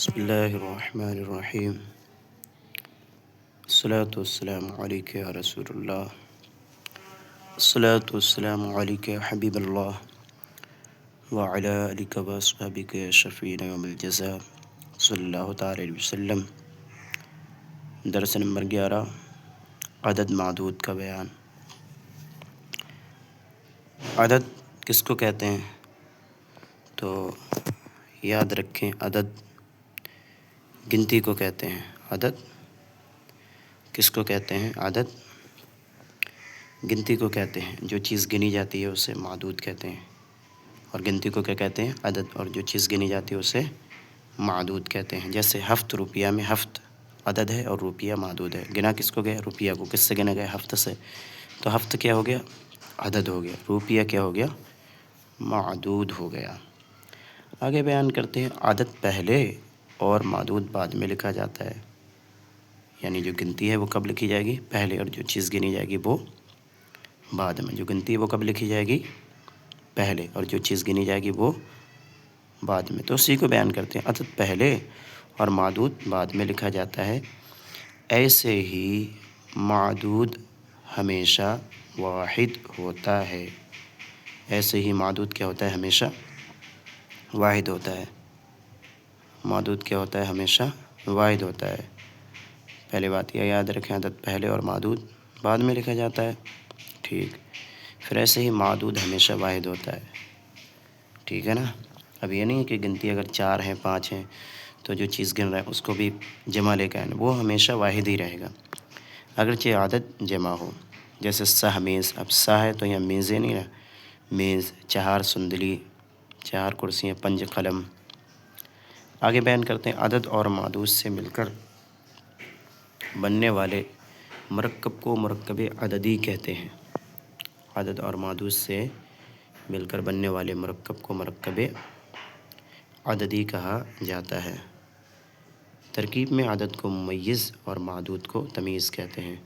بسم اللہ الرحمن الرحیم الصلاۃ والسلام علیک یا رسول اللہ الصلاۃ والسلام علیک یا حبیب اللہ وعلی آلک واصحابک یا شفیع یوم الجزاء صلی اللہ تعالی علیہ وسلم۔ درس نمبر 11، عدد معدود کا بیان۔ عدد کس کو کہتے ہیں؟ تو یاد رکھیں، عدد گنتی کو کہتے ہیں۔ عدد کس کو کہتے ہیں؟ عدد گنتی کو کہتے ہیں۔ جو چیز گنی جاتی ہے اسے معدود کہتے ہیں، اور گنتی کو کیا کہتے ہیں؟ عدد۔ اور جو چیز گنی جاتی ہے اسے معدود کہتے ہیں۔ جیسے ہفت، روپیہ میں ہفت عدد ہے اور روپیہ معدود ہے۔ گنا کس کو گیا؟ روپیہ کو۔ کس سے گنا گیا؟ ہفت سے۔ تو ہفت کیا ہو گیا؟ عدد ہو گیا۔ روپیہ کیا ہو گیا؟ معدود ہو گیا۔ آگے بیان کرتے ہیں، عدد پہلے اور معدود بعد میں لکھا جاتا ہے۔ یعنی جو گنتی ہے وہ کب لکھی جائے گی؟ پہلے، اور جو چیز گنی جائے گی وہ بعد میں۔ جو گنتی ہے وہ کب لکھی جائے گی؟ پہلے، اور جو چیز گنی جائے گی وہ بعد میں۔ تو اسی کو بیان کرتے ہیں، عدد پہلے اور معدود بعد میں لکھا جاتا ہے۔ ایسے ہی معدود ہمیشہ واحد ہوتا ہے۔ ایسے ہی معدود کیا ہوتا ہے؟ ہمیشہ واحد ہوتا ہے۔ معدود کیا ہوتا ہے؟ ہمیشہ واحد ہوتا ہے۔ پہلی بات یہ یاد رکھیں، عدد پہلے اور معدود بعد میں لکھا جاتا ہے۔ ٹھیک، پھر ایسے ہی معدود ہمیشہ واحد ہوتا ہے۔ ٹھیک ہے نا؟ اب یہ نہیں ہے کہ گنتی اگر 4 ہیں 5 ہیں تو جو چیز گن رہا ہے اس کو بھی جمع لے کے آنا، وہ ہمیشہ واحد ہی رہے گا اگرچہ عدد جمع ہو۔ جیسے سہ میز، اب سہ ہے تو یہاں میزیں نہیں رہا، میز، 4 سندلی، 4 کرسیاں، 5 قلم۔ آگے بیان کرتے ہیں، عدد اور معدود سے مل کر بننے والے مرکب کو مرکب عددی کہتے ہیں۔ عدد اور معدود سے مل کر بننے والے مرکب کو مرکب عددی کہا جاتا ہے۔ ترکیب میں عدد کو ممیز اور معدود کو تمیز کہتے ہیں۔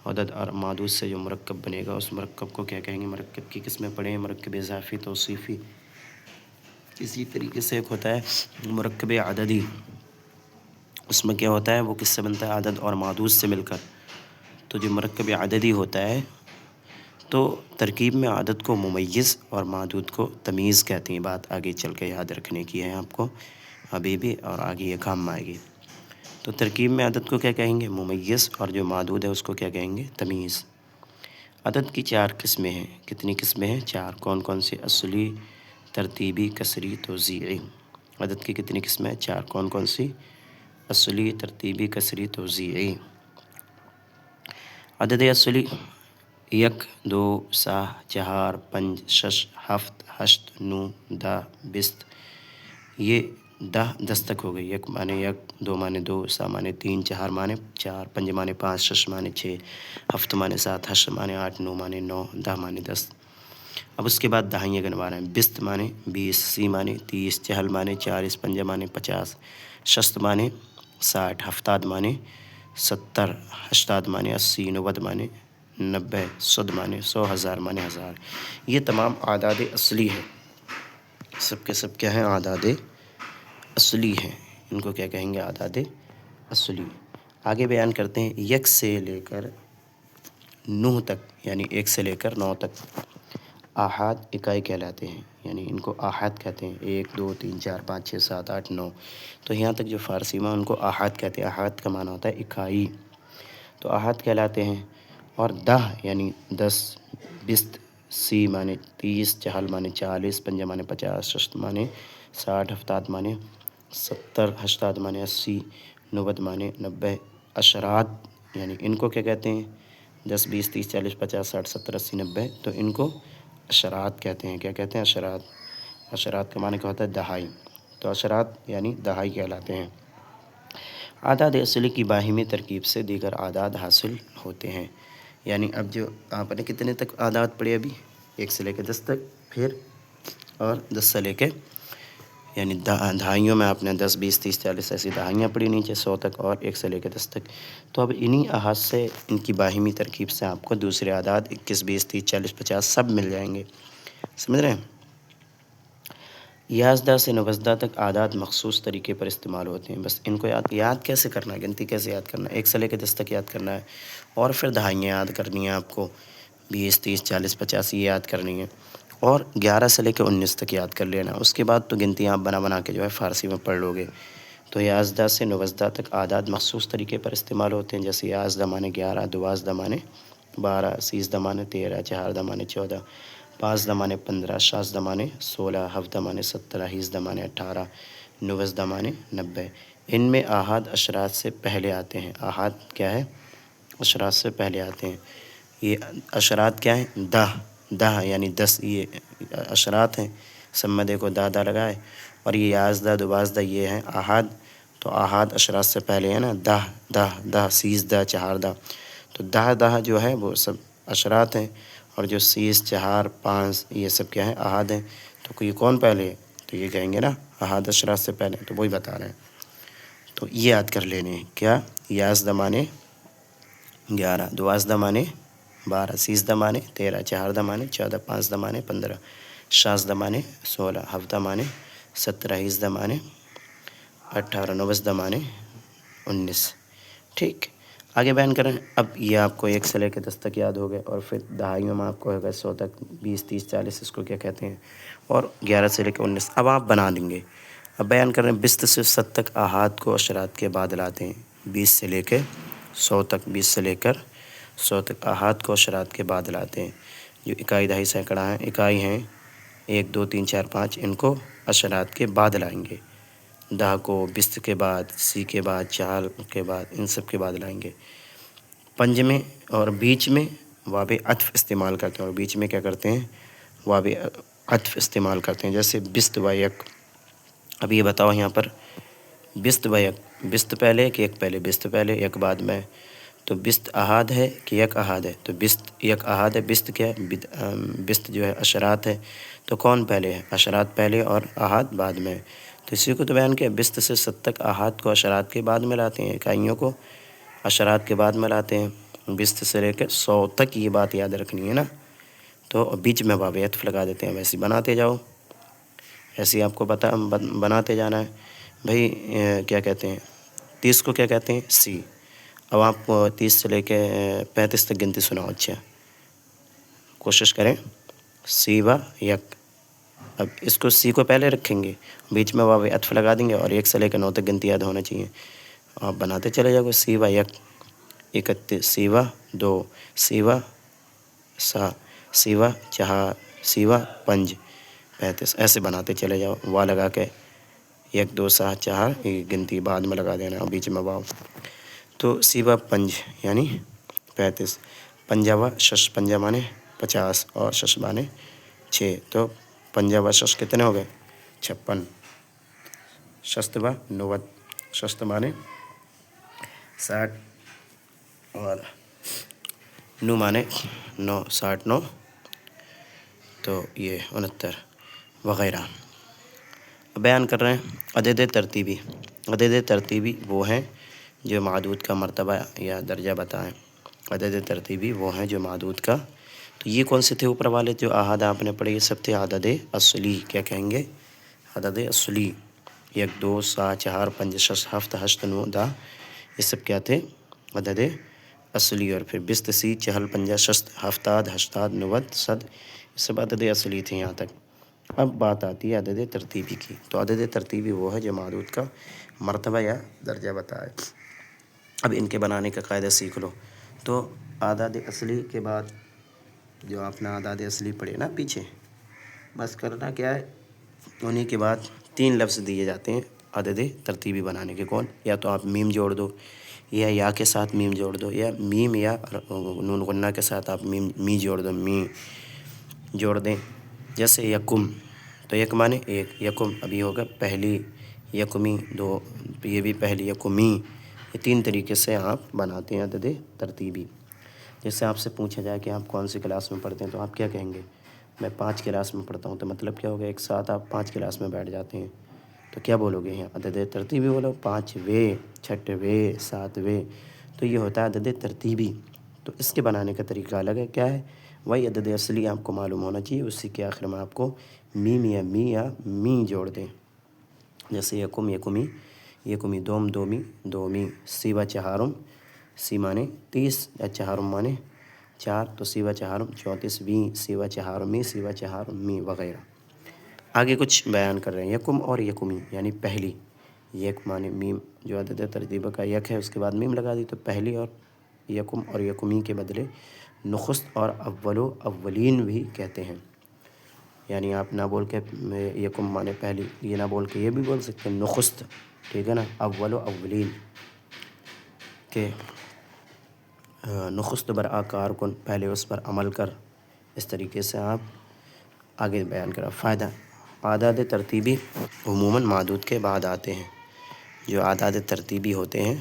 عدد اور معدود سے جو مرکب بنے گا اس مرکب کو کیا کہیں گے؟ مرکب کی قسمیں پڑھیں، مرکب اضافی، توصیفی۔ اسی طریقے سے ایک ہوتا ہے مرکب عددی، اس میں کیا ہوتا ہے؟ وہ کس سے بنتا ہے؟ عدد اور معدود سے مل کر۔ تو جو مرکب عددی ہوتا ہے تو ترکیب میں عدد کو ممیز اور معدود کو تمیز کہتے ہیں۔ بات آگے چل کے یاد رکھنے کی ہے آپ کو ابھی بھی، اور آگے یہ کام میں آئے گی۔ تو ترکیب میں عدد کو کیا کہیں گے؟ ممیز، اور جو معدود ہے اس کو کیا کہیں گے؟ تمیز۔ عدد کی 4 قسمیں ہیں۔ کتنی قسمیں ہیں؟ 4۔ کون کون سی؟ اصلی، ترتیبی، کسری، توزیعی۔ عدد کی کتنی قسمیں ہیں؟ 4۔ کون کون سی؟ اصلی، ترتیبی، کسری، توزیعی۔ عدد اصلی 1، 2، 7، 4، 5، 6، 7، 8، 9، 10، 20۔ یہ 10 تک ہو گئی۔ 1 معنی 1، 2 معنی 2، 7 معنی 3، 4 معنی 4، 5 معنی 5، 6 معنی 6، 7 معنی 7، 8 معنی 8، 9 معنی 9، 10 معنی 10۔ اب اس کے بعد دہائیاں گنوا رہے ہیں۔ 20 معنی 20، 30 معنی 30، 40 معنی 40، 50 معنی 50، 60 معنی 60، 70 معنی 70، 80 معنی 80، 90 معنی 90، 100 معنی 100، 1000 معنی 1000۔ یہ تمام اعداد اصلی ہیں۔ سب کے سب کیا ہیں؟ اعداد اصلی ہیں۔ ان کو کیا کہیں گے؟ اعداد اصلی۔ آگے بیان کرتے ہیں، 1 سے لے کر 9 تک، یعنی 1 سے لے کر 9 تک آحاد اکائی کہلاتے ہیں۔ یعنی ان کو آحاد کہتے ہیں۔ 1، 2، 3، 4، 5، 6، 7، 8، 9۔ تو یہاں تک جو فارسی میں ان کو آحاد کہتے ہیں۔ آحاد کا معنی ہوتا ہے اکائی، تو آحاد کہلاتے ہیں۔ اور 10 یعنی 10، 20، 30 معنی 30، 40 معنی 40، 50 معنی 50، 60 معنی 60، 70 معنی 70، 80 معنی 80، 90 معنی 90۔ عشرات یعنی ان کو کیا کہتے ہیں؟ 10، 20، 30، 40، 50، 60، 70، 80، 90۔ تو ان کو عشرات کہتے ہیں۔ کیا کہتے ہیں؟ عشرات۔ عشرات کا معنی کیا ہوتا ہے؟ دہائی۔ تو عشرات یعنی دہائی کہلاتے ہیں۔ اعداد اصلی کی باہمی ترکیب سے دیگر اعداد حاصل ہوتے ہیں۔ یعنی اب جو آپ نے کتنے تک اعداد پڑھے ابھی؟ 1 سے لے کے 10 تک، پھر اور 10 سے لے کے، یعنی دہائیوں میں آپ نے 10، 20، 30، 40 ایسی دہائیاں پڑھی، نیچے 100 تک، اور 1 سے لے کے 10 تک۔ تو اب انہی احاد سے، ان کی باہمی ترکیب سے آپ کو دوسرے اعداد 21، 20، 30، 40، 50 سب مل جائیں گے۔ سمجھ رہے ہیں؟ یازدہ سے نوزدہ تک اعداد مخصوص طریقے پر استعمال ہوتے ہیں. بس ان کو یاد کیسے کرنا ہے، گنتی کیسے یاد کرنا ہے، 1 سے لے کے 10 تک یاد کرنا ہے، اور پھر دہائیاں یاد کرنی ہیں آپ کو، 20 30 40 50 یہ یاد کرنی ہے، اور 11 سے لے کے 19 تک یاد کر لینا. اس کے بعد تو گنتی آپ بنا بنا کے جو ہے فارسی میں پڑھ لو گے. تو یازدہ سے نوزدہ تک اعداد مخصوص طریقے پر استعمال ہوتے ہیں، جیسے یازدہ مانے 11، دوازدہ مانے 12، سیزدہ مانے 13، چہاردہ مانے 14، پانزدہ مانے 15، شازدہ مانے 16، ہفتہ مانے 17، ہیزدہ مانے 18، نوزدہ مانے 90. ان میں آحاد اشرات سے پہلے آتے ہیں. آحاد کیا ہے؟ اشرات سے پہلے آتے ہیں. یہ اشرات کیا ہیں؟ دہ یعنی 10 یہ اشرات ہیں. سب میں دیکھو دہ لگائے، اور یہ یازدہ دوازدہ یہ ہیں آحاد. تو آحاد اشرات سے پہلے ہے نا، دہ سیزدہ چہاردہ. تو دہ جو ہے وہ سب اشرات ہیں، اور جو 30 4 5 یہ سب کیا ہے؟ احاد ہیں. تو یہ کون پہلے ہے؟ تو یہ کہیں گے نا احاد اشرات سے پہلے، تو وہی بتا رہے ہیں. تو یہ یاد کر لینے ہیں کیا؟ یازدہ مانے 11، دوازدہ مانے 12، سیزدہ مانے 13، چہاردہ مانے 14، پانزدہ مانے 15، شازدہ مانے 16، ہفتہ مانے 17، ہیزدہ مانے 18، نوزدہ مانے 19. ٹھیک، آگے بیان کریں. اب یہ آپ کو 1 سے لے کے 10 تک یاد ہو گئے، اور پھر دہائیوں میں آپ کو ہوگا 100 تک، 20 30 40 اس کو کیا کہتے ہیں، اور 11 سے لے کے 19. اب آپ بنا دیں گے. اب بیان کر رہے ہیں 20 سے 100 تک احاد کو اشرات کے بعد لاتے ہیں. 20 سے لے کے 100 تک، 20 سے لے کر 100 تک احاد کو اشرات کے بعد لاتے ہیں. جو اکائی دہائی سینکڑا ہیں، اکائی ہیں 1 2 3 4 5، ان کو اشرات کے بعد لائیں گے. دہ کو 20 کے بعد، سی کے بعد، چال کے بعد، ان سب کے بعد لائیں گے. پنج میں اور بیچ میں واب عطف استعمال کرتے ہیں، اور بیچ میں کیا کرتے ہیں؟ واب عطف استعمال کرتے ہیں. جیسے بست و یک. اب یہ بتاؤ یہاں پر بست و یک، بست پہلے کہ یک پہلے؟ بست پہلے، یک بعد میں. تو بست احاد ہے کہ یک احاد ہے؟ تو بست یک احاد ہے. بست کیا ہے؟ بست جو ہے اشرات ہے. تو کون پہلے ہے؟ اشرات پہلے اور احاد بعد میں. تو اسی کو تو بیان کیا، 20 سے 100 تک احاد کو اشرات کے بعد میں لاتے ہیں، اکائیوں کو اشرات کے بعد میں لاتے ہیں. 20 سے لے کے 100 تک یہ بات یاد رکھنی ہے نا. تو بیچ میں باب عطف لگا دیتے ہیں. ویسے بناتے جاؤ، ایسے آپ کو بناتے جانا ہے. بھائی کیا کہتے ہیں 30 کو؟ کیا کہتے ہیں؟ سی. اب آپ کو 30 سے لے کے 35 تک گنتی سناؤ. اچھا کوشش کریں. سی و یک. اب اس کو سی کو پہلے رکھیں گے، بیچ میں باب عطف لگا دیں گے، اور 1 سے لے کے 9 تک گنتی یاد ہونا چاہیے. آپ بناتے چلے جاؤ گے. سی و یک 31، سی و 2، سی و سا، سی و چہار، سی و پنج 35. ایسے بناتے چلے جاؤ. وا لگا کے 1 2 7 4 یہ گنتی بعد میں لگا دینا، اور بیچ میں واو. تو سی و پنج یعنی 35. پنجا و شش، پنجا مانے 50 اور شش مانے 6. تو پنجا و شش کتنے ہو گئے؟ 56. شست و 90، شست مانے 60 اور نو مانے 9، 60 9 تو یہ 69 وغیرہ. بیان کر رہے ہیں عدد ترتیبی. عدد ترتیبی وہ ہیں جو معدود کا مرتبہ یا درجہ بتائیں. عدد ترتیبی وہ ہیں جو معدود کا. تو یہ کون سے تھے اوپر والے جو احاد آپ نے پڑھے؟ یہ سب تھے عدد اصلی. کیا کہیں گے؟ عدد اصلی. 1 2 7 4 5 6 7 8 9 10، یہ سب کیا تھے؟ عدد اصلی. اور پھر 20 30 40 50 60 70 80 90 100، یہ سب عدد اصلی تھے یہاں تک. اب بات آتی ہے عدد ترتیبی کی. تو عدد ترتیبی وہ ہے جو معدود کا مرتبہ یا درجہ بتائے. اب ان کے بنانے کا قاعدہ سیکھ لو. تو اعداد اصلی کے بعد جو آپ نے اعداد اصلی پڑھے نا پیچھے، بس کرنا کیا ہے، انہی کے بعد 3 لفظ دیے جاتے ہیں عدد ترتیبی بنانے کے. کون؟ یا تو آپ میم جوڑ دو، یا کے ساتھ میم جوڑ دو، یا میم یا نون غنہ کے ساتھ آپ می جوڑ دو، می جوڑ دیں. جیسے یکم، تو یک مانے 1، یکم ابھی ہوگا پہلی، یکمی 2، یہ بھی پہلی، یکمی. یہ 3 طریقے سے آپ بناتے ہیں عدد ترتیبی. جیسے آپ سے پوچھا جائے کہ آپ کون سی کلاس میں پڑھتے ہیں، تو آپ کیا کہیں گے؟ میں 5 کلاس میں پڑھتا ہوں. تو مطلب کیا ہوگا؟ ایک ساتھ آپ 5 کلاس میں بیٹھ جاتے ہیں. تو کیا بولو گے یہاں؟ عدد ترتیبی بولو. 5ویں، 6ویں، 7ویں. تو یہ ہوتا ہے عدد ترتیبی. تو اس کے بنانے کا طریقہ الگ ہے. کیا ہے؟ وہی عدد اصلی آپ کو معلوم ہونا چاہیے، اسی کے آخر میں آپ کو میم یا می جوڑ دیں، جیسے یکم یکمی، یکمی دوم دومی، دومی سیوا چہارم، سی مانے 30 یا چہارم مانے 4 تو سیوا چہارم 34، ویں سیوا چہارمی، سیوا چہارمی وغیرہ۔ آگے کچھ بیان کر رہے ہیں، یکم اور یکمی یعنی پہلی، یک مانے میم، جو عدد ترتیبہ کا یک ہے اس کے بعد میم لگا دی تو پہلی، اور یکم اور یکمی کے بدلے نخست اور اول و اولین بھی کہتے ہیں، یعنی آپ نہ بول کے یکم مانے پہلی، یہ نہ بول کے یہ بھی بول سکتے ہیں نخست، ٹھیک ہے نا، اول و اولین کہ نخست بر آکار کن، پہلے اس پر عمل کر، اس طریقے سے آپ آگے بیان کرا۔ فائدہ، اعداد ترتیبی عموماً معدود کے بعد آتے ہیں، جو اعداد ترتیبی ہوتے ہیں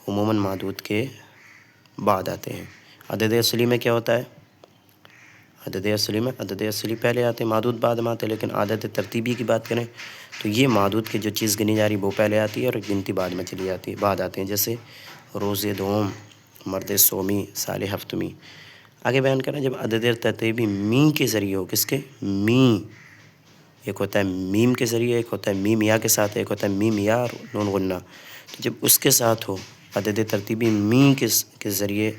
عموماً معدود کے بعد آتے ہیں۔ عدد اصلی میں کیا ہوتا ہے؟ عدد اصلی پہلے آتے ہیں، معدود بعد میں آتے ہیں، لیکن عدد ترتیبی کی بات کریں تو یہ معدود کی جو چیز گنی جا رہی وہ پہلے آتی ہے اور گنتی بعد میں چلی جاتی ہے، بعد آتے ہیں، جیسے روز دوم، مرد سومی، سال ہفتمی۔ آگے بیان کریں، جب عدد ترتیبی می کے ذریعے ہو، کس کے؟ می، ایک ہوتا ہے میم کے ذریعے، ایک ہوتا ہے میم یا کے ساتھ، ایک ہوتا ہے میم یا نون غنہ، تو جب اس کے ساتھ ہو عدد ترتیبی می کے ذریعے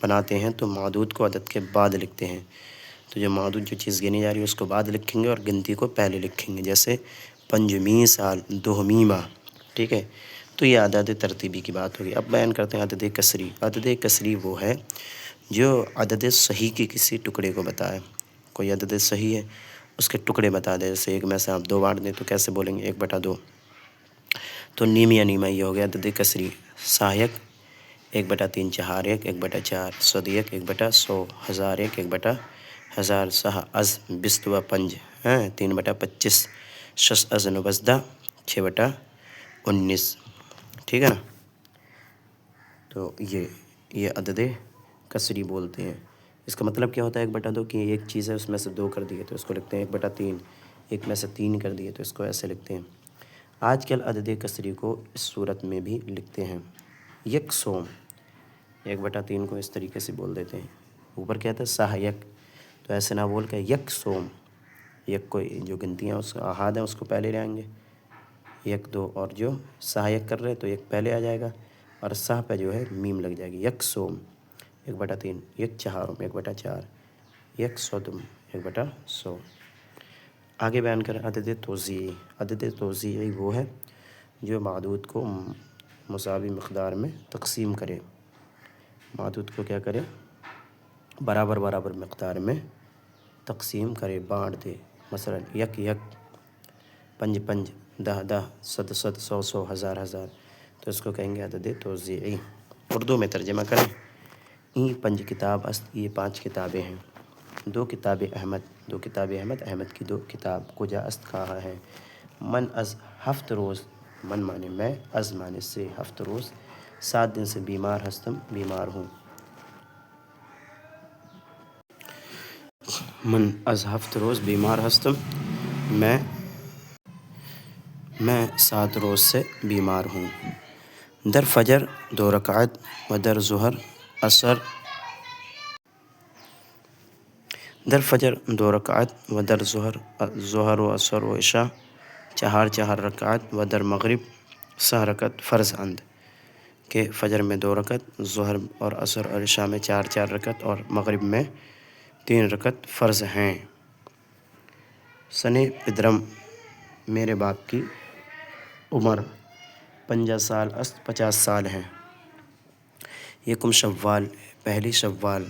بناتے ہیں تو معدود کو عدد کے بعد لکھتے ہیں، تو جو معدود جو چیز گنی جا رہی ہے اس کو بعد لکھیں گے اور گنتی کو پہلے لکھیں گے، جیسے پنجمی سال، دوہمی ماہ، ٹھیک ہے، تو یہ اعداد ترتیبی کی بات ہوگی۔ اب بیان کرتے ہیں عدد کسری۔ عدد کسری وہ ہے جو عدد صحیح کے کسی ٹکڑے کو بتائے، کوئی عدد صحیح ہے اس کے ٹکڑے بتا دے، جیسے ایک میں سے آپ 2 بانٹ دیں تو کیسے بولیں گے؟ 1/2، تو نیم یا نیمہ یہ ہو گیا عدد کسری۔ سہایک 1/3، چہارک 1/4، صدیق 1/100، ہزارک 1/1000، سہ از 20 و 5 3/25، شش از 19، 6/19، ٹھیک ہے نا، تو یہ عدد کسری بولتے ہیں۔ اس کا مطلب کیا ہوتا ہے 1/2 کہ ایک چیز ہے اس میں سے 2 کر دیے تو اس کو لکھتے ہیں 1/3، ایک میں سے 3 کر دیے تو اس کو ایسے لکھتے ہیں۔ آج کل عدد کسری کو اس صورت میں بھی لکھتے ہیں، یک سوم، 1/3 کو اس طریقے سے بول دیتے ہیں، اوپر کیا تھا سہایک، تو ایسے نہ بول کے یک سوم، یک کو جو گنتیاں اس کا احاد ہیں اس کو پہلے لائیں گے، 1 2، اور جو سہایک کر رہے تو ایک پہلے آ جائے گا اور سہ پہ جو ہے میم لگ جائے گی، یک سوم 1/3، یک چہارم 1/4، یک سودم 1/100۔ آگے بیان کریں عدد توزیعی۔ عدد توزیعی وہ ہے جو معدود کو مساوی مقدار میں تقسیم کرے، معدود کو کیا کرے؟ برابر برابر مقدار میں تقسیم کرے، بانٹ دے، مثلا یک یک، پنج پنج، 10 10، 100 100، 100 100، 1000 1000، تو اس کو کہیں گے عدد توزیعی۔ اردو میں ترجمہ کریں، این 5 کتاب است، یہ 5 کتابیں ہیں، 2 کتاب احمد، 2 کتاب احمد، احمد کی 2 کتاب، کجا است کہاں ہے، من از 7 روز، من مانے میں، از مانے سے، 7 روز 7 دن سے بیمار ہستم، بیمار ہوں، من از 7 روز بیمار ہستم، میں 7 روز سے بیمار ہوں۔ در فجر 2 رکعت و در ظہر عصر، در فجر 2 رکعت و در ظہر و عصر و عشاء 4 رکعت و در مغرب 6 رکعت فرض اند، کہ فجر میں 2 رکعت، ظہر اور عصر اور عشاء میں 4 رکعت اور مغرب میں 3 رکعت فرض ہیں۔ سنے پدرم، میرے باپ کی عمر 50 سال است، 50 سال ہیں۔ یکم شوال، پہلی شوال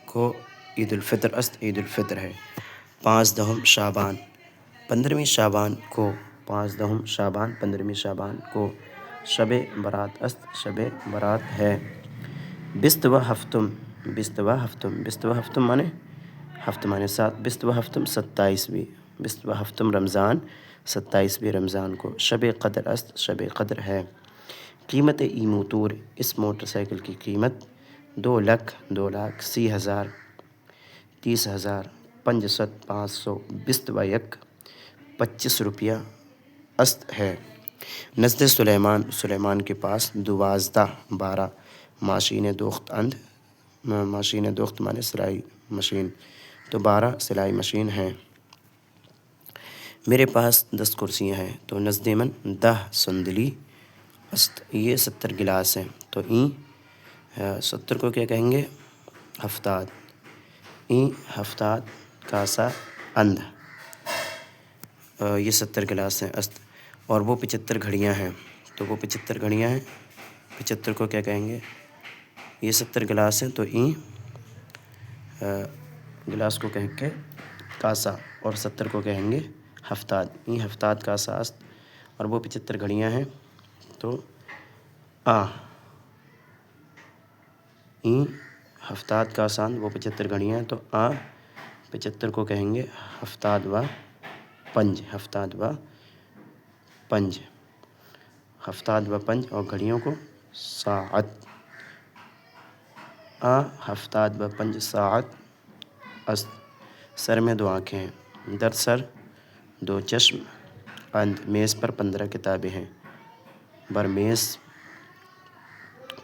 کو عید الفطر است، عید الفطر ہے۔ 15 شعبان، 15ویں شعبان کو، 15 شعبان، 15ویں شعبان کو شب برات است، شب برات ہے۔ 20 و ہفتم، 20 و ہفتم، 20 و ہفتم مانے ہفت مانے 7، 20 و ہفتم 27ویں، 20 و ہفتم رمضان، 27ویں رمضان کو شب قدر است، شب قدر ہے۔ قیمت ای موتور، اس موٹر سائیکل کی قیمت 2 لاکھ، 2 لاکھ 30,000، 30,000، 500، 500، 20 و یک، 25 روپیہ است ہے۔ نزد سلیمان، سلیمان کے پاس 12 ماشین دوخت اند، ماشین دوخت مانے سلائی مشین، تو 12 سلائی مشین ہیں۔ میرے پاس 10 کرسیاں ہیں، تو نزد من 10 صندلی است، یہ 70 گلاس ہیں، تو این 70 کو کیا کہیں گے؟ ہفتاد، این ہفتاد کاسا اندھ، یہ 70 گلاس ہیں است، اور وہ 75 گھڑیاں ہیں، تو وہ 75 گھڑیاں ہیں، 75 کو کیا کہیں گے؟ یہ 70 گلاس ہیں، تو این گلاس کو کہیں گے کاسا، اور 70 کو کہیں گے ہفتاد، این ہفتاد کاسا است، اور وہ 75 گھڑیاں ہیں، تو این ہفتاد کاسان، وہ 75 گھڑیاں ہیں، تو 75 کو کہیں گے ہفتاد و پنج، ہفتاد و پنج، ہفتاد و پنج، اور گھڑیوں کو ساعت، ہفتاد و پنج ساعت است، سر میں 2 آنکھیں ہیں، در سر 2 چشم، اند میز پر 15 کتابیں ہیں، بر میز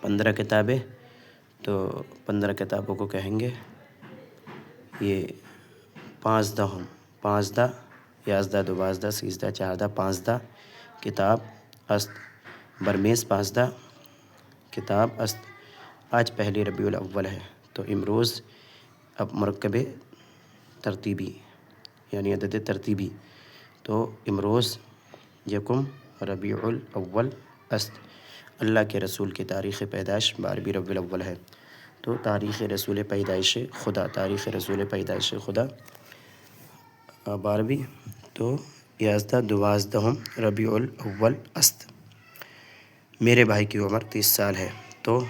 15 کتابیں، تو 15 کتابوں کو کہیں گے یہ 15 یازدہ دوازدہ سیزدہ چہاردہ 15 کتاب است، بر میز 15 کتاب است، آج پہلی ربیع الاول ہے، تو امروز اب مرکب ترتیبی یعنی عدد ترتیبی، تو امروز یکم ربیع الاول است، اللہ کے رسول کی تاریخ پیدائش 12 ربیع الاول ہے، تو تاریخ رسول پیدائش خدا، تاریخ رسول پیدائش خدا 12، تو 11 ربیع الاول است۔ میرے بھائی کی عمر 30 سال ہے، تو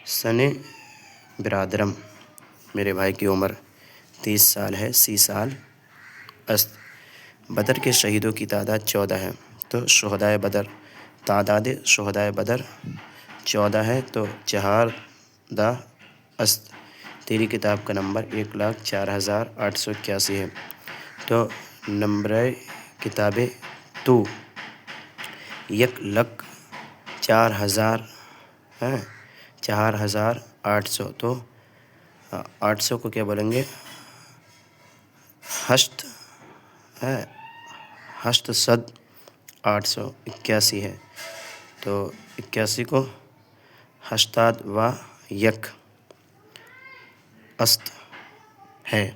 سن برادرم، میرے بھائی کی عمر 30 سال ہے، 30 سال است، بدر کے شہیدوں کی تعداد 14 ہے، تو شہدائے بدر، تعداد شہدائے بدر 14 ہے، تو 14 است، تیری کتاب کا نمبر 1,04,881 ہے، تو نمبر کتاب تو 1,04,000 ہے، 4,800، تو 800 کو کیا بولیں گے؟ ہشت ہے، 800 881 ہے، تو 81 کو ہشتاد و یک است ہے۔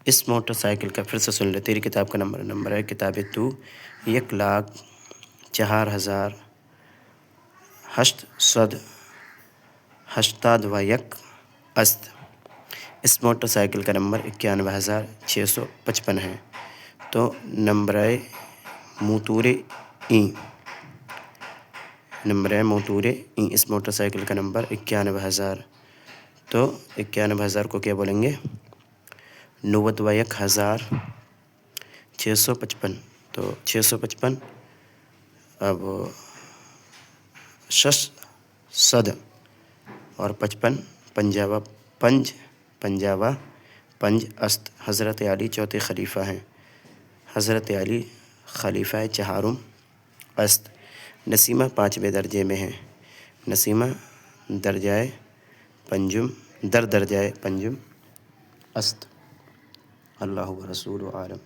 اس موٹر سائیکل کا پھر سے سن لے، تیری کتاب کا نمبر ہے کتاب تو 1,04,881 است، اس موٹر سائیکل کا نمبر 91,655 ہے، تو نمبر موتور این، نمبر موتور این، اس موٹر سائیکل کا نمبر 91,000، تو 91,000 کو کیا بولیں گے؟ 91,655، تو 655، اب 600 اور 55 پنجاوا پنج است، حضرت علی چوتھے خلیفہ ہیں، حضرت علی خلیفہ چہارم است، نسیمہ 5ویں درجے میں ہیں، نسیمہ درجۂ پنجم است، اللہ و رسول عالم۔